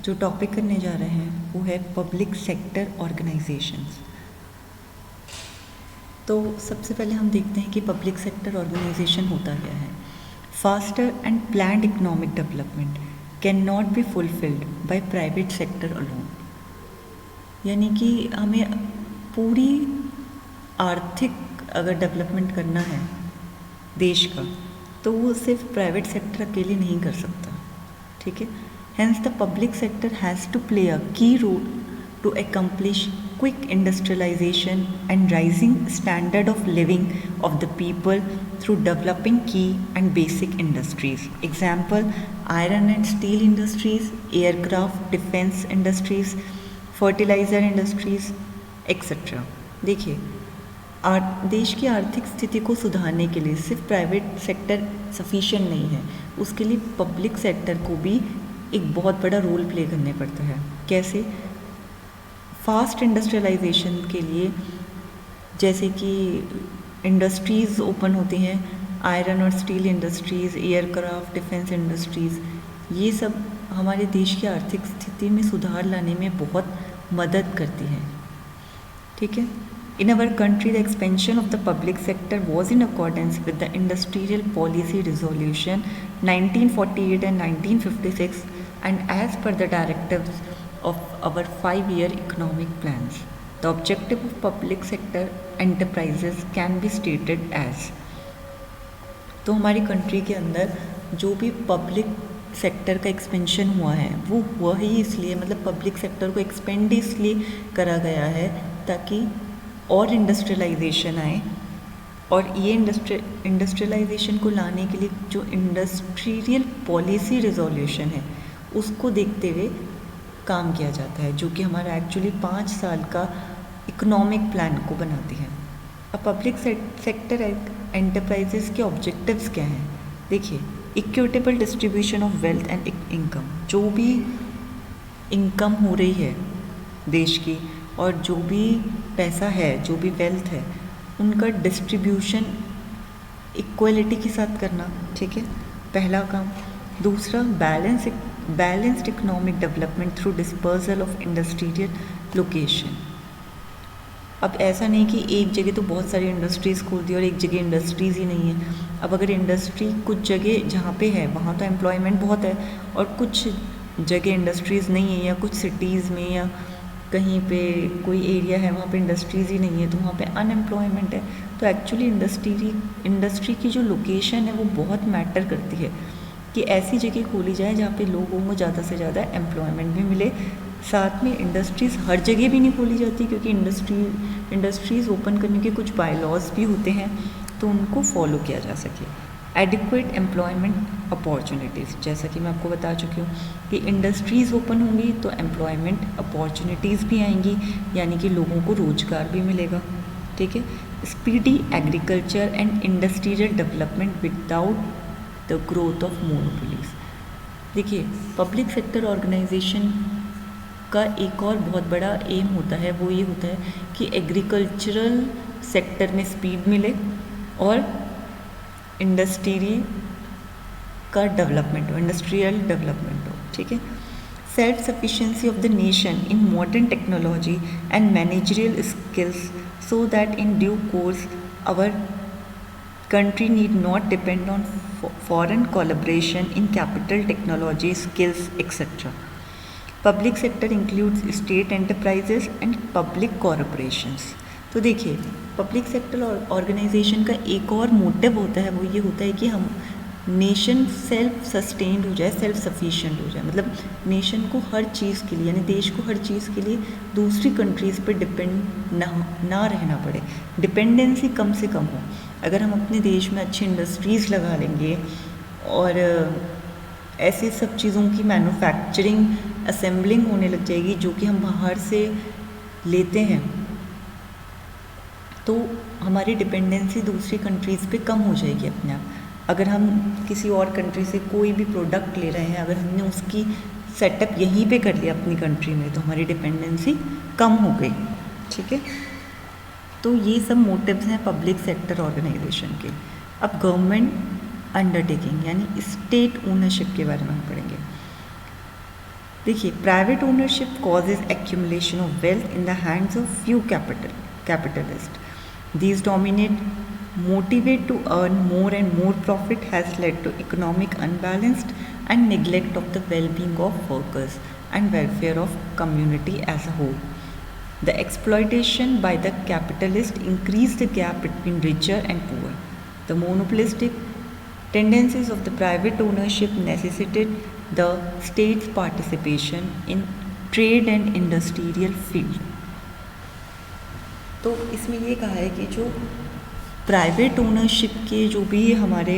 जो टॉपिक करने जा रहे हैं वो है पब्लिक सेक्टर ऑर्गेनाइजेशंस। तो सबसे पहले हम देखते हैं कि पब्लिक सेक्टर ऑर्गेनाइजेशन होता क्या है। Faster and planned economic development can not be fulfilled by private sector alone. यानी कि हमें पूरी आर्थिक अगर डेवलपमेंट करना है देश का, तो वो सिर्फ प्राइवेट सेक्टर अकेले नहीं कर सकता। ठीक है, hence the public sector has to play a key role to accomplish quick industrialization and rising standard of living of the people through developing key and basic industries. Example, iron and steel industries, aircraft, defense industries, fertilizer industries, etc. देखिए, देश की आर्थिक स्थिति को सुधारने के लिए सिर्फ प्राइवेट सेक्टर सफिशिएंट नहीं है, उसके लिए पब्लिक सेक्टर को भी एक बहुत बड़ा रोल प्ले करने पड़ता है। कैसे? फास्ट इंडस्ट्रियलाइजेशन के लिए जैसे कि इंडस्ट्रीज़ ओपन होती हैं, आयरन और steel industries, aircraft, defence industries, ये सब हमारे देश की आर्थिक स्थिति में सुधार लाने में बहुत मदद करती हैं। ठीक है, in our country the expansion of the public sector was in accordance with the industrial policy resolution 1948 and 1956 and as per the directives of our 5-year economic plans. The objective of public sector enterprises can be stated as, तो हमारी country के अंदर जो भी public sector का expansion हुआ है वो हुआ ही इसलिए, मतलब पब्लिक सेक्टर को एक्सपेंड इसलिए करा गया है ताकि और इंडस्ट्रियलाइजेशन आए, और ये इंडस्ट्रियलाइजेशन को लाने के लिए जो इंडस्ट्रियल पॉलिसी रिजोल्यूशन है उसको देखते हुए काम किया जाता है, जो कि हमारा एक्चुअली 5 साल का इकोनॉमिक प्लान को बनाती है। अब पब्लिक सेक्टर एंटरप्राइजेस के ऑब्जेक्टिव्स क्या हैं? देखिए, equitable distribution of wealth and income, जो भी इनकम हो रही है देश की और जो भी पैसा है, जो भी वेल्थ है, उनका डिस्ट्रीब्यूशन इक्वलिटी के साथ करना। ठीक है, पहला काम। दूसरा, balanced economic development through dispersal of industrial location. अब ऐसा नहीं कि एक जगह तो बहुत सारी इंडस्ट्रीज़ खोल दी और एक जगह इंडस्ट्रीज़ ही नहीं है। अब अगर इंडस्ट्री कुछ जगह जहाँ पे है वहाँ तो एम्प्लॉयमेंट बहुत है, और कुछ जगह इंडस्ट्रीज़ नहीं है, या कुछ सिटीज़ में या कहीं पे कोई एरिया है वहाँ पे इंडस्ट्रीज़ ही नहीं है, तो वहाँ पे अनएम्प्लॉयमेंट है। तो एक्चुअली इंडस्ट्री की जो लोकेशन है वो बहुत मैटर करती है कि ऐसी जगह खोली जाए जहाँ पे लोगों को ज़्यादा से ज़्यादा एम्प्लॉयमेंट भी मिले। साथ में इंडस्ट्रीज़ हर जगह भी नहीं खोली जाती, क्योंकि इंडस्ट्रीज़ ओपन करने के कुछ बायलॉज भी होते हैं, तो उनको फॉलो किया जा सके। एडिक्वेट एम्प्लॉयमेंट अपॉर्चुनिटीज़, जैसा कि मैं आपको बता चुकी हूँ कि इंडस्ट्रीज़ ओपन होंगी तो एम्प्लॉयमेंट अपॉर्चुनिटीज़ भी आएंगी, यानी कि लोगों को रोज़गार भी मिलेगा। ठीक है, speedy agriculture and industrial development without the growth of monopolies. देखिए, पब्लिक सेक्टर ऑर्गेनाइजेशन का एक और बहुत बड़ा एम होता है, वो ये होता है कि एग्रीकल्चरल सेक्टर में स्पीड मिले और इंडस्ट्री का डेवलपमेंट हो, इंडस्ट्रियल डेवलपमेंट हो। ठीक है, self sufficiency of the nation in modern technology and managerial skills so that in due course our country need not depend on foreign collaboration in capital, technology, skills, etc. Public sector includes state enterprises and public corporations. तो देखिए, public sector organisation का एक और motive होता है, वो ये होता है कि हम नेशन सेल्फ सस्टेन्ड हो जाए, सेल्फ सफिशिएंट हो जाए, मतलब नेशन को हर चीज़ के लिए, यानी देश को हर चीज़ के लिए दूसरी कंट्रीज़ पे डिपेंड ना रहना पड़े, डिपेंडेंसी कम से कम हो। अगर हम अपने देश में अच्छी इंडस्ट्रीज़ लगा लेंगे और ऐसे सब चीज़ों की मैन्युफैक्चरिंग, असेंबलिंग होने लग जाएगी जो कि हम बाहर से लेते हैं, तो हमारी डिपेंडेंसी दूसरी कंट्रीज़ पे कम हो जाएगी अपने आप। अगर हम किसी और कंट्री से कोई भी प्रोडक्ट ले रहे हैं, अगर हमने उसकी सेटअप यहीं पे कर लिया अपनी कंट्री में, तो हमारी डिपेंडेंसी कम हो गई। ठीक है, तो ये सब मोटिव्स हैं पब्लिक सेक्टर ऑर्गेनाइजेशन के। अब गवर्नमेंट अंडरटेकिंग यानी स्टेट ओनरशिप के बारे में हम पढ़ेंगे। देखिए, private ownership causes accumulation of wealth in the hands of few capitalists. These dominate motivate to earn more and more profit has led to economic unbalanced and neglect of the well-being of workers and welfare of community as a whole. The exploitation by the capitalist increased the gap between richer and poor. The monopolistic tendencies of the private ownership necessitated the state's participation in trade and industrial field. तो इसमें ये कहा है कि जो private ownership के जो भी हमारे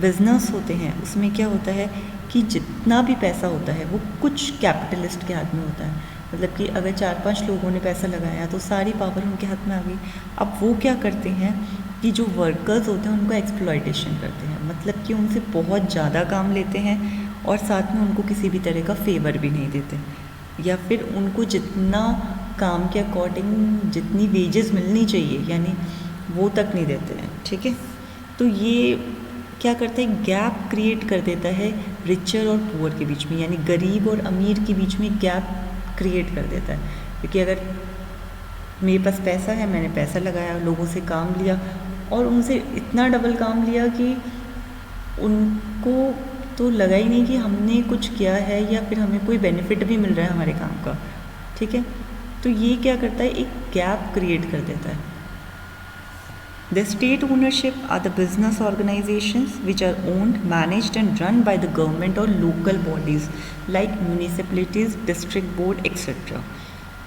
बिजनेस होते हैं उसमें क्या होता है कि जितना भी पैसा होता है वो कुछ कैपिटलिस्ट के हाथ में होता है। मतलब कि अगर 4-5 लोगों ने पैसा लगाया तो सारी पावर उनके हाथ में आ गई। अब वो क्या करते हैं कि जो वर्कर्स होते हैं उनको एक्सप्लॉयटेशन करते हैं, मतलब कि उनसे बहुत ज़्यादा काम लेते हैं और साथ में उनको किसी भी तरह का फेवर भी नहीं देते, या फिर उनको जितना काम के अकॉर्डिंग जितनी वेजेस मिलनी चाहिए यानी वो तक नहीं देते हैं। ठीक है, तो ये क्या करता है, गैप क्रिएट कर देता है रिचर और पुअर के बीच में, यानी गरीब और अमीर के बीच में गैप क्रिएट कर देता है। क्योंकि अगर मेरे पास पैसा है, मैंने पैसा लगाया, लोगों से काम लिया और उनसे इतना डबल काम लिया कि उनको तो लगा ही नहीं कि हमने कुछ किया है या फिर हमें कोई बेनिफिट भी मिल रहा है हमारे काम का। ठीक है, तो ये क्या करता है, एक गैप क्रिएट कर देता है। The state ownership are the business organizations which are owned, managed and run by the government or local bodies like municipalities, district board etc.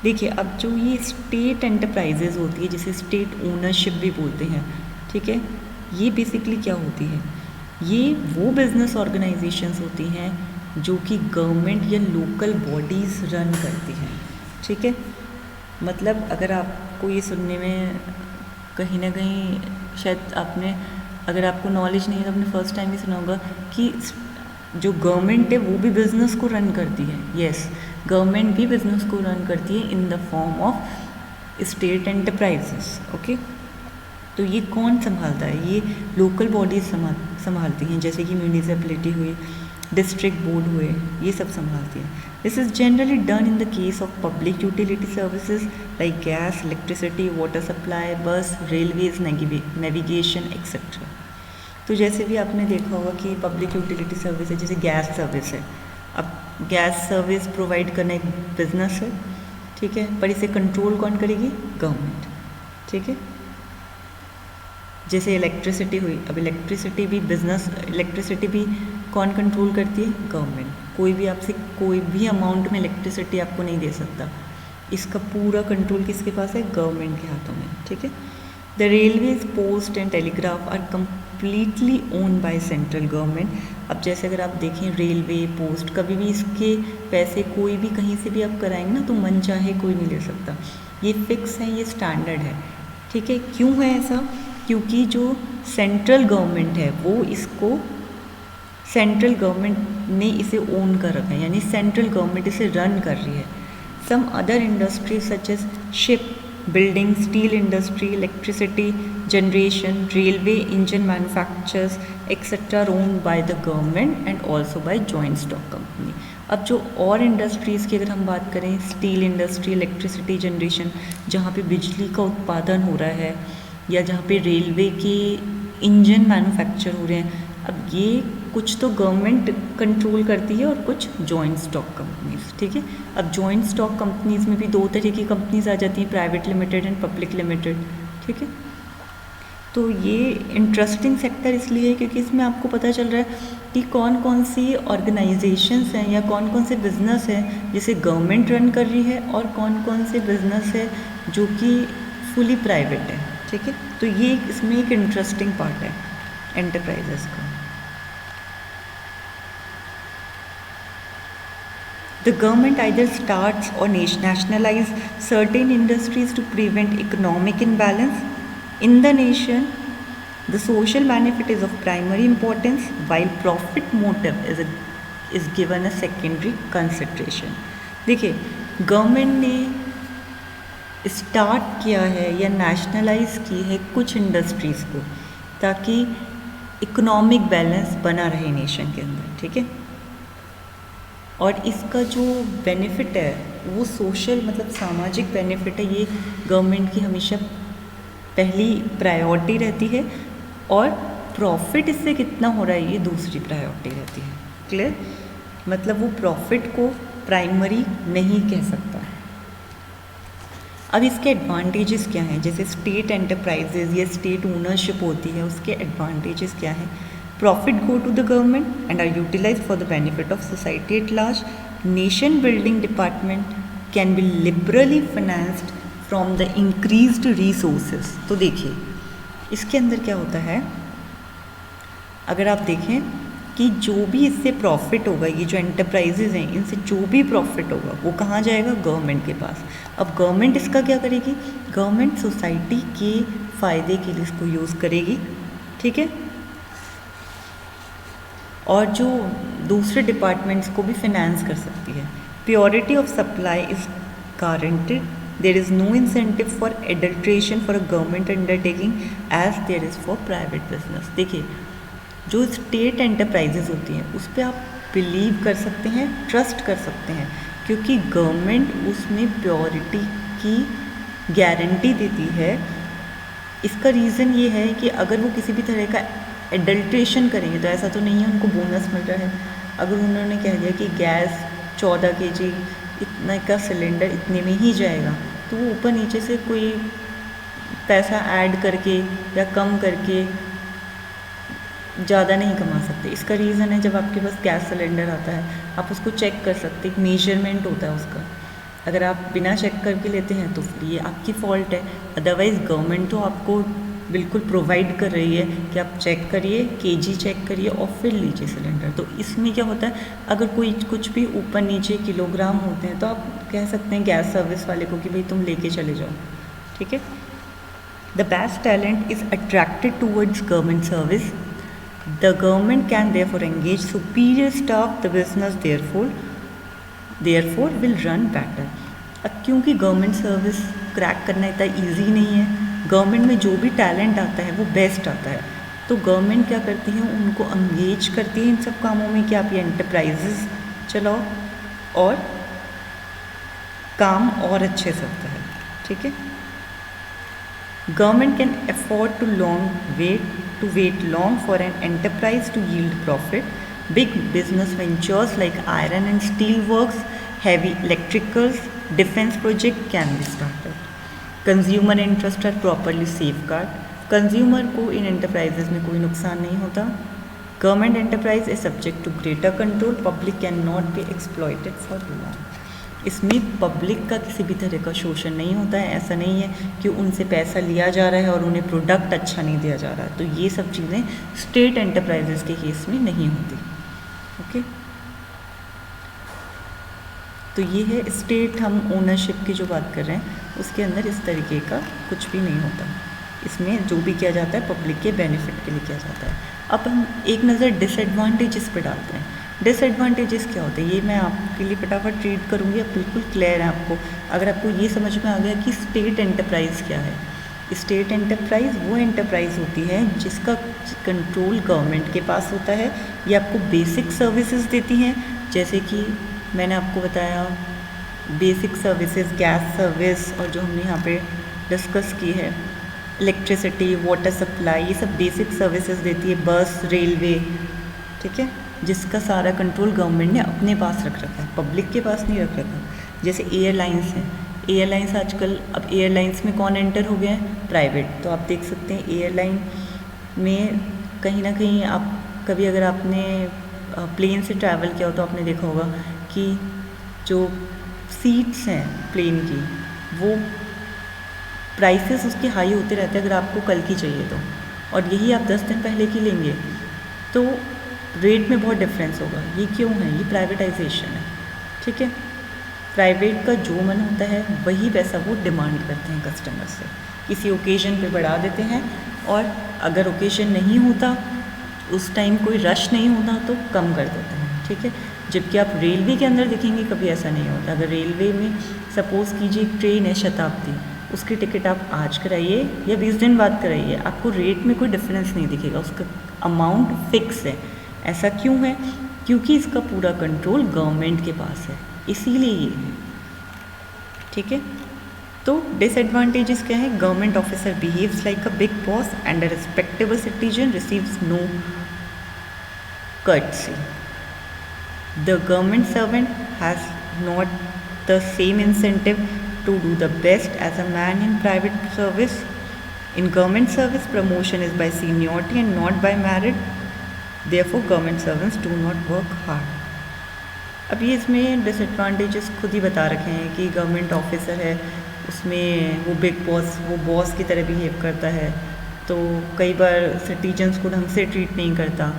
देखिए, अब जो ये स्टेट एंटरप्राइजेज होती है जिसे स्टेट ओनरशिप भी बोलते हैं, ठीक है, ये बेसिकली क्या होती है, ये वो बिजनेस ऑर्गेनाइजेशंस होती हैं जो कि गवर्नमेंट या लोकल बॉडीज़ रन करती हैं। ठीक है, मतलब अगर आपको ये सुनने में कहीं ना कहीं शायद आपने, अगर आपको नॉलेज नहीं है तो आपने फर्स्ट टाइम ही सुना होगा कि जो गवर्नमेंट है वो भी बिज़नेस को रन करती है। यस, गवर्नमेंट भी बिज़नेस को रन करती है in the form of state enterprises. Okay, तो ये कौन संभालता है, ये लोकल बॉडीज संभालती हैं, जैसे कि म्यूनिसिपैलिटी हुई, डिस्ट्रिक्ट बोर्ड हुए, ये सब संभालती हैं। This is generally done in the case of public utility services like gas, electricity, water supply, बस, रेलवेज, नेविगेशन एक्सेट्रा। तो जैसे भी आपने देखा होगा कि पब्लिक यूटिलिटी सर्विस है, जैसे गैस सर्विस है। अब गैस सर्विस प्रोवाइड करना एक बिजनेस है, ठीक है, पर इसे कंट्रोल कौन करेगी, गवर्नमेंट। ठीक है, जैसे इलेक्ट्रिसिटी हुई, अब इलेक्ट्रिसिटी भी बिजनेस, इलेक्ट्रिसिटी भी कौन कंट्रोल करती है, गवर्नमेंट। कोई भी आपसे कोई भी अमाउंट में इलेक्ट्रिसिटी आपको नहीं दे सकता, इसका पूरा कंट्रोल किसके पास है, गवर्नमेंट के हाथों में। ठीक है, the railways, post and telegraph are completely own by central government. अब जैसे अगर आप देखें रेलवे, पोस्ट, कभी भी इसके पैसे कोई भी कहीं से भी आप कराएंगे ना तो मन चाहे कोई नहीं ले सकता, ये फिक्स है, ये स्टैंडर्ड है। ठीक है, क्यों है ऐसा, क्योंकि जो सेंट्रल गवर्नमेंट है वो इसको, सेंट्रल गवर्नमेंट ने इसे ओन कर रखा है, यानी सेंट्रल गवर्नमेंट इसे रन कर रही है। Some other industries such as ship building, steel industry, electricity generation, railway engine manufacturers etcetera owned by the government and also by joint stock company. अब जो और इंडस्ट्रीज़ की अगर हम बात करें, स्टील इंडस्ट्री, इलेक्ट्रिसिटी जनरेशन, जहाँ पे बिजली का उत्पादन हो रहा है, या जहाँ पे रेलवे के इंजन मैन्युफैक्चर हो रहे हैं, अब ये कुछ तो गवर्नमेंट कंट्रोल करती है और कुछ जॉइंट स्टॉक कंपनीज। ठीक है, अब जॉइंट स्टॉक कंपनीज में भी दो तरह की कंपनीज आ जाती हैं, private limited and public limited. ठीक है, तो ये इंटरेस्टिंग सेक्टर इसलिए है क्योंकि इसमें आपको पता चल रहा है कि कौन कौन सी ऑर्गेनाइजेशंस हैं या कौन कौन से बिजनेस हैं जिसे गवर्नमेंट रन कर रही है और कौन कौन से बिजनेस है जो कि फुली प्राइवेट है। ठीक है, तो ये इसमें एक इंटरेस्टिंग पार्ट है एंटरप्राइजेस का। The government either starts or nationalize certain industries to prevent economic imbalance in the nation. The social benefit is of primary importance while profit motive is given a secondary consideration. देखिए, government ने start किया है या nationalise की है कुछ industries को ताकि इकोनॉमिक बैलेंस बना रहे नेशन के अंदर। ठीक है, और इसका जो बेनिफिट है वो सोशल मतलब सामाजिक बेनिफिट है, ये गवर्नमेंट की हमेशा पहली प्रायोरिटी रहती है, और प्रॉफिट इससे कितना हो रहा है ये दूसरी प्रायोरिटी रहती है। क्लियर? मतलब वो प्रॉफिट को प्राइमरी नहीं कह सकता। अब इसके एडवांटेजेस क्या हैं? जैसे स्टेट एंटरप्राइजेज या स्टेट ओनरशिप होती है, उसके एडवांटेजेस क्या हैं? Profit go to the government and are utilise for the benefit of society at large. Nation building department can be liberally financed from the increased resources. तो देखिए इसके अंदर क्या होता है, अगर आप देखें कि जो भी इससे प्रॉफिट होगा, ये जो एंटरप्राइजेज हैं इनसे जो भी प्रॉफिट होगा वो कहाँ जाएगा? गवर्नमेंट के पास। अब गवर्नमेंट इसका क्या करेगी? गवर्नमेंट सोसाइटी के फ़ायदे के लिए इसको यूज़ करेगी, ठीक है, और जो दूसरे डिपार्टमेंट्स को भी फिनेंस कर सकती है। Purity of supply is guaranteed, there is no incentive for adulteration for a government undertaking as there is for private business. देखिए जो स्टेट एंटरप्राइजेज होती हैं उस पर आप बिलीव कर सकते हैं, ट्रस्ट कर सकते हैं, क्योंकि गवर्नमेंट उसमें प्योरिटी की गारंटी देती है। इसका रीज़न ये है कि अगर वो किसी भी तरह का एडल्ट्रेशन करेंगे तो ऐसा तो नहीं है उनको बोनस मिल रहा है। अगर उन्होंने कह दिया कि गैस 14 kg इतना का सिलेंडर इतने में ही जाएगा, तो वो ऊपर नीचे से कोई पैसा ऐड करके या कम करके ज़्यादा नहीं कमा सकते। इसका रीज़न है जब आपके पास गैस सिलेंडर आता है आप उसको चेक कर सकते, एक मेजरमेंट होता है उसका। अगर आप बिना चेक करके लेते हैं तो फिर ये आपकी फ़ॉल्ट है। अदरवाइज़ गवर्नमेंट तो आपको बिल्कुल प्रोवाइड कर रही है कि आप चेक करिए, केजी चेक करिए और फिर लीजिए सिलेंडर। तो इसमें क्या होता है, अगर कोई कुछ भी ऊपर नीचे किलोग्राम होते हैं तो आप कह सकते हैं गैस सर्विस वाले को कि भाई तुम लेके चले जाओ, ठीक है। The best talent is attracted towards government service. The government can therefore engage superior staff. The business therefore will run better. अब क्योंकि गवर्नमेंट सर्विस क्रैक करना इतना ईजी नहीं है, गवर्नमेंट में जो भी टैलेंट आता है वो बेस्ट आता है, तो गवर्नमेंट क्या करती है उनको एंगेज करती है इन सब कामों में कि आप ये एंटरप्राइजेज चलाओ और काम और अच्छे से होता है, ठीक है। Government can afford to wait long for an enterprise to yield profit. Big business ventures like iron and steel works, heavy electricals, defense project can be started. Consumer interests are properly safeguarded. Consumer को इन enterprises में कोई नुकसान नहीं होता. Government enterprise is subject to greater control. Public cannot be exploited for long. इसमें public का किसी भी तरह का शोषण नहीं होता है। ऐसा नहीं है कि उनसे पैसा लिया जा रहा है और उन्हें प्रोडक्ट अच्छा नहीं दिया जा रहा है, तो ये सब चीज़ें स्टेट एंटरप्राइजेस के केस में नहीं होती, ओके। तो ये है स्टेट, हम ओनरशिप की जो बात कर रहे हैं उसके अंदर इस तरीके का कुछ भी नहीं होता। इसमें जो भी किया जाता है पब्लिक के बेनिफिट के लिए किया जाता है। अब हम एक नज़र डिसएडवांटेजेस पे डालते हैं। डिसएडवांटेजेस क्या होते हैं ये मैं आपके लिए फटाफट रीड करूँगी, अब बिल्कुल क्लियर है आपको। अगर आपको ये समझ में आ गया कि स्टेट एंटरप्राइज़ क्या है, स्टेट एंटरप्राइज़ वो एंटरप्राइज़ होती है जिसका कंट्रोल गवर्नमेंट के पास होता है। ये आपको बेसिक सर्विसेज देती हैं, जैसे कि मैंने आपको बताया बेसिक सर्विसेज, गैस सर्विस, और जो हमने यहाँ पे डिस्कस की है इलेक्ट्रिसिटी, वाटर सप्लाई, ये सब बेसिक सर्विसेज देती है। बस, रेलवे, ठीक है, जिसका सारा कंट्रोल गवर्नमेंट ने अपने पास रख रखा है, पब्लिक के पास नहीं रख रखा। जैसे एयरलाइंस हैं, एयरलाइंस आजकल, अब एयरलाइंस में कौन एंटर हो गया है? प्राइवेट। तो आप देख सकते हैं एयरलाइन में कहीं ना कहीं आप कभी अगर आपने प्लेन से ट्रैवल किया हो तो आपने देखा होगा कि जो सीट्स हैं प्लेन की वो प्राइसेस उसके हाई होते रहते हैं अगर आपको कल की चाहिए तो, और यही आप 10 दिन पहले की लेंगे तो रेट में बहुत डिफरेंस होगा। ये क्यों है? ये प्राइवेटाइजेशन है, ठीक है। प्राइवेट का जो मन होता है वही पैसा वो डिमांड करते हैं कस्टमर से, किसी ओकेजन पे बढ़ा देते हैं, और अगर ओकेजन नहीं होता, उस टाइम कोई रश नहीं होता तो कम कर देते हैं, ठीक है। जबकि आप रेलवे के अंदर देखेंगे कभी ऐसा नहीं होता। अगर रेलवे में सपोज़ कीजिए एक ट्रेन है शताब्दी, उसकी टिकट आप आज कराइए या 20 दिन बाद कराइए, आपको रेट में कोई डिफरेंस नहीं दिखेगा, उसका अमाउंट फिक्स है। ऐसा क्यों है? क्योंकि इसका पूरा कंट्रोल गवर्नमेंट के पास है, इसीलिए ये है। ठीक है, तो डिसएडवांटेजेस क्या है? Government officer behaves like a big boss and a respectable citizen receives no courtesy. The government servant has not the same incentive to do the best as a man in private service. In government service, promotion is by seniority and not by merit. Therefore, government servants do not work hard. अब ये इसमें disadvantages खुद ही बता रखे हैं कि government officer है, उसमें वो बिग बॉस, वो बॉस की तरह बिहेव करता है, तो कई बार सिटीजन्स को ढंग से ट्रीट नहीं करता।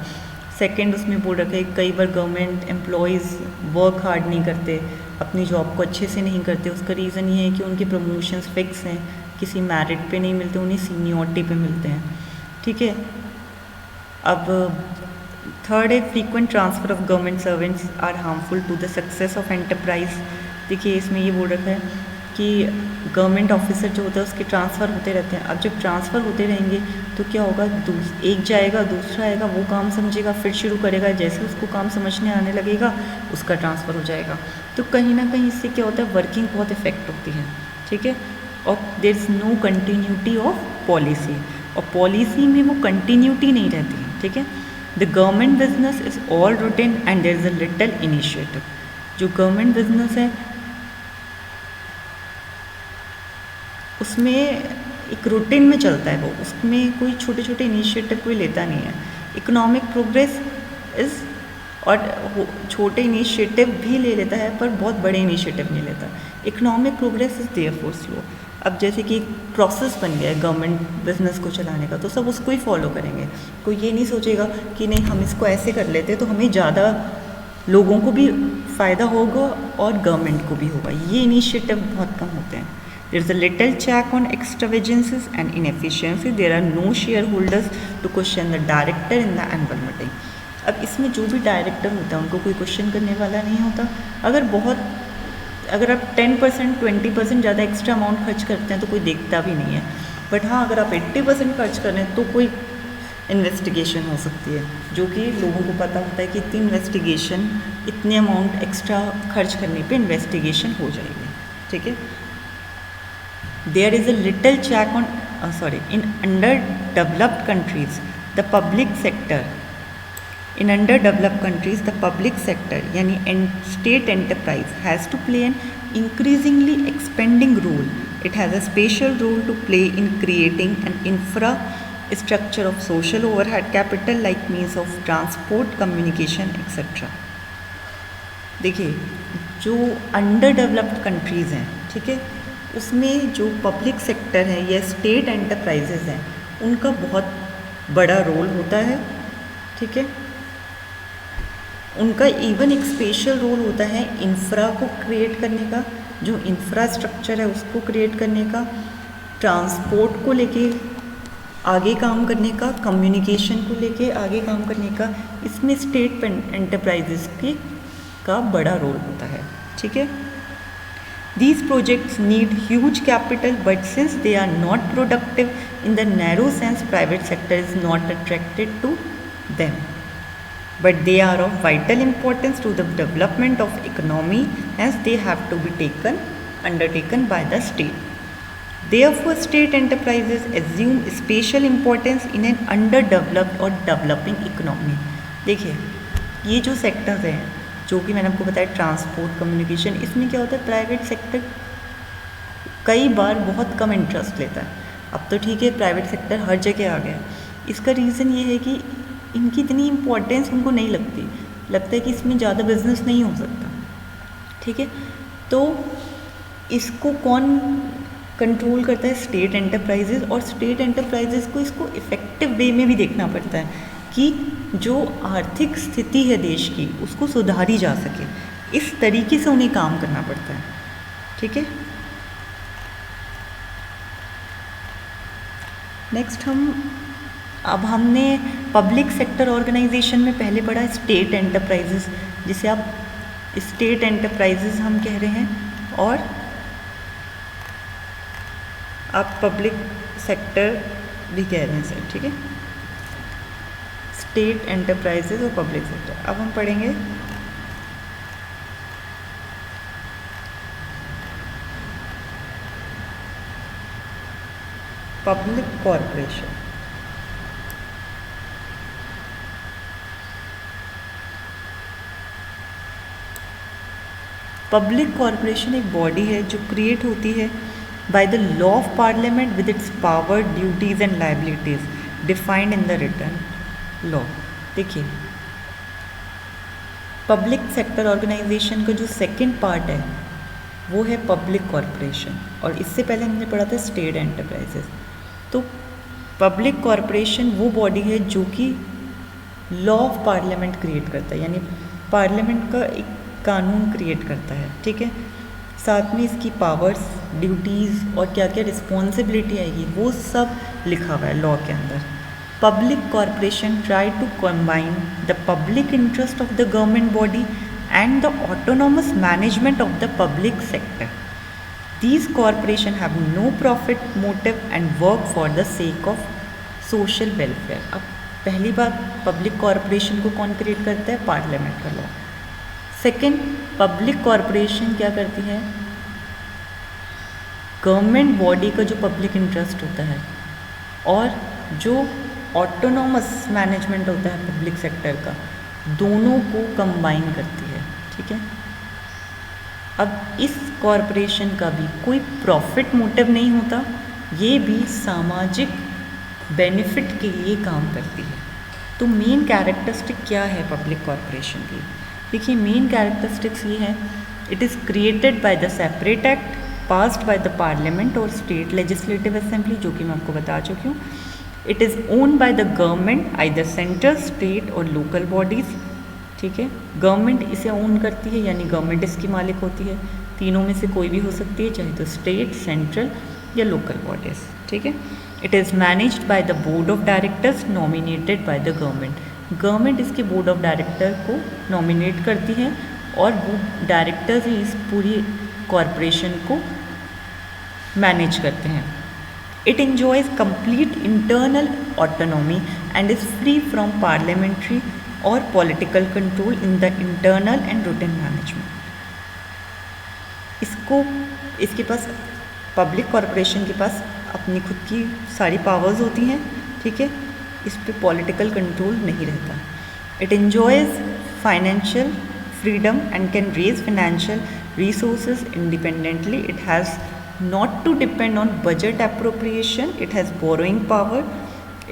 सेकंड उसमें बोल रखा है कई बार गवर्नमेंट एम्प्लॉयज़ वर्क हार्ड नहीं करते, अपनी जॉब को अच्छे से नहीं करते। उसका रीज़न ये है कि उनके प्रमोशंस फिक्स हैं, किसी मेरिट पे नहीं मिलते, उन्हें सीनियरिटी पे मिलते हैं। ठीक है, अब थर्ड है frequent transfer of government servants are harmful to the success of enterprise. देखिए इसमें ये बोल रखा है कि गवर्नमेंट ऑफिसर जो होता है उसके ट्रांसफ़र होते रहते हैं। अब जब ट्रांसफ़र होते रहेंगे तो क्या होगा, एक जाएगा दूसरा आएगा, वो काम समझेगा फिर शुरू करेगा, जैसे उसको काम समझने आने लगेगा उसका ट्रांसफ़र हो जाएगा। तो कहीं ना कहीं इससे क्या होता है, वर्किंग बहुत इफेक्ट होती है। ठीक है, और there is no continuity of policy, और पॉलिसी में वो कंटिन्यूटी नहीं रहती है। ठीक है, the government business is all routine and there is a little initiative. जो गवर्नमेंट बिजनेस है उसमें एक रूटीन में चलता है, वो उसमें कोई छोटे छोटे इनिशिएटिव कोई लेता नहीं है। इकोनॉमिक प्रोग्रेस इज़, और छोटे इनिशिएटिव भी ले लेता है पर बहुत बड़े इनिशिएटिव नहीं लेता। Economic progress is therefore slow. अब जैसे कि एक प्रोसेस बन गया है गवर्नमेंट बिजनेस को चलाने का, तो सब उसको ही फॉलो करेंगे। कोई ये नहीं सोचेगा कि नहीं हम इसको ऐसे कर लेते हैं तो हमें ज़्यादा लोगों को भी फ़ायदा होगा और गवर्नमेंट को भी होगा। ये इनिशिएटिव बहुत कम होते हैं। There is a little check on extravagances and inefficiency. There are no shareholders to question the director in the annual meeting. अब इसमें जो भी डायरेक्टर होता है उनको कोई क्वेश्चन करने वाला नहीं होता। अगर आप 10% 20% ज़्यादा एक्स्ट्रा अमाउंट खर्च करते हैं तो कोई देखता भी नहीं है। बट हाँ, अगर आप 80% खर्च कर रहे हैं तो कोई इन्वेस्टिगेशन हो सकती है, जो कि लोगों को पता होता है कि इतनी इन्वेस्टिगेशन, इतने अमाउंट एक्स्ट्रा खर्च करने पे इन्वेस्टिगेशन हो जाएगी। ठीक है, there is a little check on in underdeveloped countries the public sector यानी state enterprise has to play an increasingly expanding role. It has a special role to play in creating an infrastructure of social overhead capital like means of transport, communication, etc. देखिए जो under developed countries हैं, ठीक है, उसमें जो public sector है या state enterprises हैं उनका बहुत बड़ा रोल होता है। ठीक है, उनका इवन एक स्पेशल रोल होता है इंफ्रा को क्रिएट करने का, जो इंफ्रास्ट्रक्चर है उसको क्रिएट करने का, ट्रांसपोर्ट को लेके आगे काम करने का, कम्युनिकेशन को लेके आगे काम करने का। इसमें स्टेट एंटरप्राइजेज का बड़ा रोल होता है। ठीक है, These projects need huge capital, but since they are not productive in the narrow sense, private sector is not attracted to them. But they are of vital importance to the development of economy, hence they have to be undertaken by the state. Therefore, state enterprises assume special importance in an underdeveloped or developing economy. देखिए ये जो sectors हैं जो कि मैंने आपको बताया, transport, communication, इसमें क्या होता है प्राइवेट सेक्टर कई बार बहुत कम इंटरेस्ट लेता है। अब तो ठीक है प्राइवेट सेक्टर हर जगह आ गया। इसका रीज़न ये है कि इनकी इतनी इम्पोर्टेंस उनको नहीं लगती, लगता है कि इसमें ज़्यादा बिजनेस नहीं हो सकता। ठीक है, तो इसको कौन कंट्रोल करता है? State enterprises. और स्टेट एंटरप्राइजेज को इसको इफ़ेक्टिव वे में भी देखना पड़ता है कि जो आर्थिक स्थिति है देश की उसको सुधारी जा सके, इस तरीके से उन्हें काम करना पड़ता है। ठीक है, नेक्स्ट हमने पब्लिक सेक्टर ऑर्गेनाइजेशन में पहले पढ़ा स्टेट एंटरप्राइजेस, जिसे आप स्टेट एंटरप्राइजेस हम कह रहे हैं, और आप पब्लिक सेक्टर भी कह रहे हैं सर। ठीक है, स्टेट एंटरप्राइजेज और पब्लिक सेक्टर। अब हम पढ़ेंगे पब्लिक कॉरपोरेशन। पब्लिक कॉरपोरेशन एक बॉडी है जो क्रिएट होती है by the law of parliament with its power, duties and liabilities defined in the written law. देखिए, पब्लिक सेक्टर ऑर्गेनाइजेशन का जो सेकंड पार्ट है वो है पब्लिक कॉरपोरेशन, और इससे पहले हमने पढ़ा था स्टेट एंटरप्राइजेस। तो पब्लिक कॉरपोरेशन वो बॉडी है जो कि लॉ ऑफ पार्लियामेंट क्रिएट करता है, यानी पार्लियामेंट का एक कानून क्रिएट करता है, ठीक है। साथ में इसकी पावर्स, ड्यूटीज़ और क्या क्या रिस्पॉन्सिबिलिटी आएगी वो सब लिखा हुआ है लॉ के अंदर। Public corporation try to combine the public interest of the government body and the autonomous management of the public sector. These corporations have no profit motive and work for the sake of social welfare. अब पहली बात, public corporation को कौन create करता है? Parliament का law. Second, public corporation क्या करती है? गवर्नमेंट बॉडी का जो पब्लिक इंटरेस्ट होता है और जो ऑटोनॉमस मैनेजमेंट होता है पब्लिक सेक्टर का, दोनों को कंबाइन करती है, ठीक है। अब इस कॉरपोरेशन का भी कोई प्रॉफिट मोटिव नहीं होता, ये भी सामाजिक बेनिफिट के लिए काम करती है। तो मेन कैरेक्टरिस्टिक क्या है पब्लिक कॉरपोरेशन की? देखिए, मेन कैरेक्टरिस्टिक्स ये हैं, it is created by the separate act passed by the parliament और स्टेट लेजिस्लेटिव असेंबली, जो कि मैं आपको बता चुकी हूँ। It is owned by the government, either central, state और लोकल बॉडीज़, ठीक है। गवर्नमेंट इसे ओन करती है, यानी गवर्नमेंट इसकी मालिक होती है। तीनों में से कोई भी हो सकती है, चाहे तो स्टेट, सेंट्रल या लोकल बॉडीज़, ठीक है। It is managed by the board of directors nominated by the government. Government इसके बोर्ड ऑफ डायरेक्टर को नॉमिनेट करती है और वो डायरेक्टर्स ही इस पूरी कॉरपोरेशन को मैनेज करते हैं। It enjoys complete internal autonomy and is free from parliamentary or political control in the internal and routine management. इसके पास, पब्लिक कॉरपोरेशन के पास अपनी खुद की सारी पावर्स होती हैं, ठीक है। इस पे पॉलिटिकल कंट्रोल नहीं रहता। It enjoys financial freedom and can raise financial resources independently. It has not to depend on budget appropriation. It has borrowing power.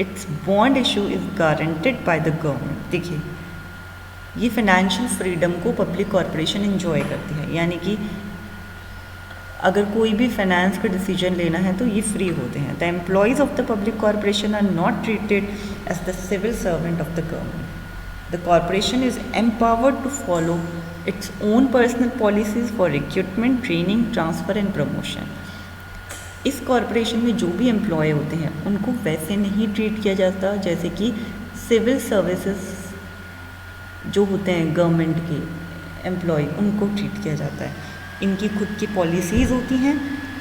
Its bond issue is guaranteed by the government. देखिए, ये financial freedom को public corporation enjoy करती है, यानी कि अगर कोई भी फाइनेंस का डिसीजन लेना है तो ये फ्री होते हैं। The employees of the public corporation are not treated as the civil servant of the government. The corporation is empowered to follow its own personal policies for recruitment, training, transfer and promotion. इस corporation में जो भी employ होते हैं उनको वैसे नहीं treat किया जाता जैसे कि सिविल सर्विसेज जो होते हैं गवर्नमेंट के एम्प्लॉय, उनको ट्रीट किया जाता है। इनकी खुद की पॉलिसीज़ होती हैं,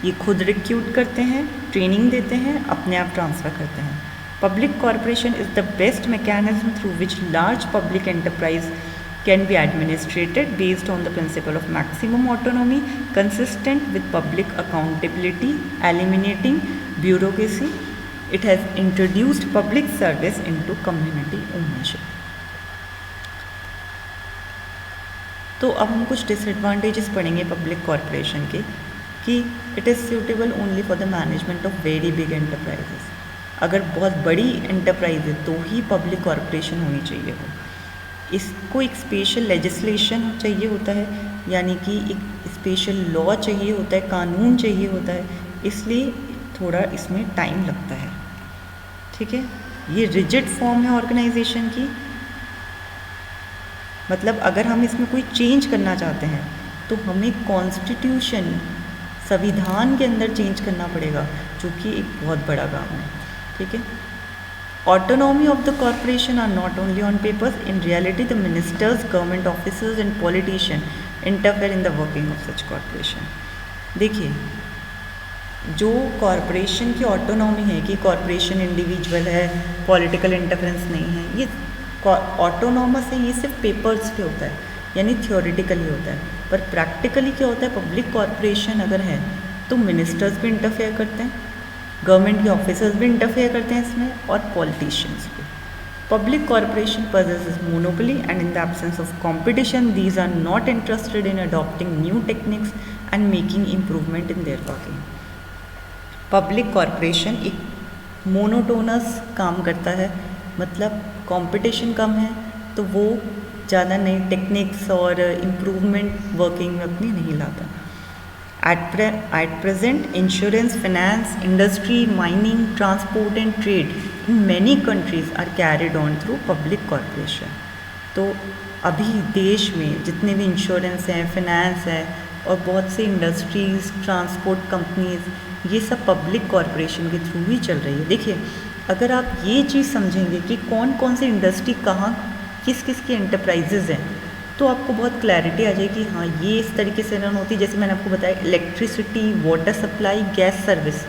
ये खुद रिक्रूट करते हैं, ट्रेनिंग देते हैं, अपने आप ट्रांसफ़र करते हैं। Public corporation is the best mechanism through which large public enterprise can be administrated based on the principle of maximum autonomy, consistent with public accountability, eliminating bureaucracy. It has introduced public service into community ownership. तो अब हम कुछ disadvantages पढ़ेंगे public corporation के, कि it is suitable only for the management of very big enterprises. अगर बहुत बड़ी एंटरप्राइज है तो ही पब्लिक कॉरपोरेशन होनी चाहिए हो। इसको एक स्पेशल लेजिस्लेशन चाहिए होता है, यानी कि एक स्पेशल लॉ चाहिए होता है, कानून चाहिए होता है, इसलिए थोड़ा इसमें टाइम लगता है, ठीक है। ये रिजिड फॉर्म है ऑर्गेनाइजेशन की, मतलब अगर हम इसमें कोई चेंज करना चाहते हैं तो हमें कॉन्स्टिट्यूशन, संविधान के अंदर चेंज करना पड़ेगा, जो कि एक बहुत बड़ा काम है, ठीक है। Autonomy of the corporation are not only on papers. In reality, the ministers, government officers and politicians interfere in the working of such corporation. देखिए, जो कॉरपोरेशन की ऑटोनॉमी है कि कॉरपोरेशन इंडिविजुअल है, पॉलिटिकल इंटरफेरेंस नहीं है, ये ऑटोनॉमस है ये सिर्फ पेपर्स पे होता है, यानी थियोरेटिकली होता है, पर प्रैक्टिकली क्या होता है, पब्लिक कॉरपोरेशन अगर है तो मिनिस्टर्स भी इंटरफेयर करते हैं, गवर्नमेंट के ऑफिसर्स भी इंटरफेयर करते हैं इसमें, और पॉलिटिशियंस भी. Public corporation possesses monopoly, and in the absence of competition, these are not interested in adopting new techniques and making improvement in their working. Public corporation एक मोनोटोनस काम करता है, मतलब कंपटीशन कम है तो वो ज़्यादा नई टेक्निक्स और इम्प्रूवमेंट वर्किंग में अपनी नहीं लाता. At present, insurance, finance, industry, mining, transport and trade in many countries are carried on through public corporation. तो अभी देश में जितने भी इंश्योरेंस हैं, फिनेंस है और बहुत सी इंडस्ट्रीज़, ट्रांसपोर्ट कंपनीज़, ये सब पब्लिक कॉरपोरेशन के थ्रू ही चल रही है. देखिए, अगर आप ये चीज़ समझेंगे कि कौन कौन सी इंडस्ट्री कहाँ किस किस की एंटरप्राइजेज़ हैं, तो आपको बहुत क्लैरिटी आ जाएगी. हाँ, ये इस तरीके से रन होती है. जैसे मैंने आपको बताया, electricity, water supply, gas service,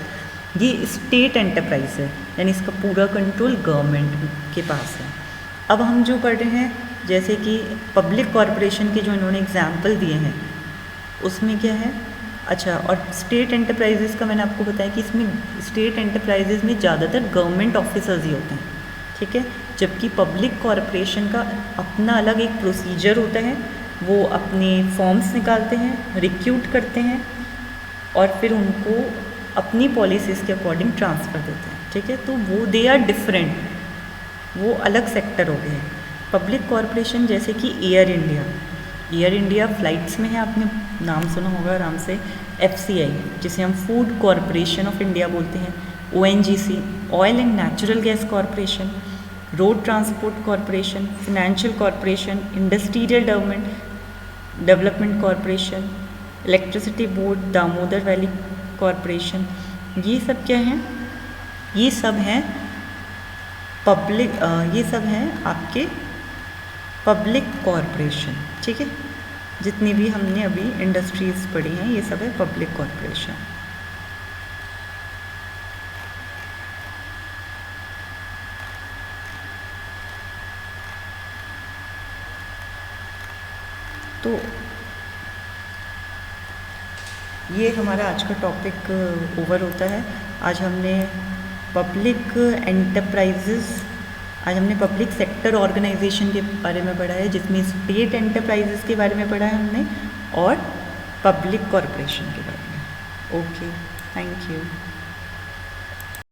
ये स्टेट एंटरप्राइज है, यानी इसका पूरा कंट्रोल गवर्नमेंट के पास है. अब हम जो पढ़ रहे हैं, जैसे कि पब्लिक कॉरपोरेशन के जो इन्होंने एग्जाम्पल दिए हैं उसमें क्या है. अच्छा, और स्टेट एंटरप्राइजेज़ का मैंने आपको बताया कि इसमें स्टेट एंटरप्राइजेज़ में ज़्यादातर गवर्नमेंट ऑफिसर्स ही होते हैं, ठीक है. जबकि पब्लिक कॉरपोरेशन का अपना अलग एक प्रोसीजर होता है, वो अपने फॉर्म्स निकालते हैं, रिक्रूट करते हैं और फिर उनको अपनी पॉलिसीज़ के अकॉर्डिंग ट्रांसफ़र देते हैं, ठीक है. तो वो दे आर डिफरेंट, वो अलग सेक्टर हो गए हैं. पब्लिक कॉरपोरेशन जैसे कि एयर इंडिया फ्लाइट्स में है, आपने नाम सुना होगा आराम से. FCI जिसे हम फूड कॉरपोरेशन ऑफ इंडिया बोलते हैं, ONGC oil and natural gas corporation, road transport corporation, financial corporation, industrial development corporation, electricity board, Damodar valley corporation, ये सब क्या हैं, ये सब हैं ये सब हैं आपके पब्लिक कॉरपोरेशन, ठीक है. जितनी भी हमने अभी इंडस्ट्रीज़ पढ़ी हैं ये सब है पब्लिक कॉरपोरेशन. तो ये हमारा आज का टॉपिक ओवर होता है. आज हमने पब्लिक एंटरप्राइजेज़, आज हमने पब्लिक सेक्टर ऑर्गेनाइजेशन के बारे में पढ़ा है, जिसमें स्टेट एंटरप्राइजेज़ के बारे में पढ़ा है हमने और पब्लिक कॉरपोरेशन के बारे में. Okay, thank you.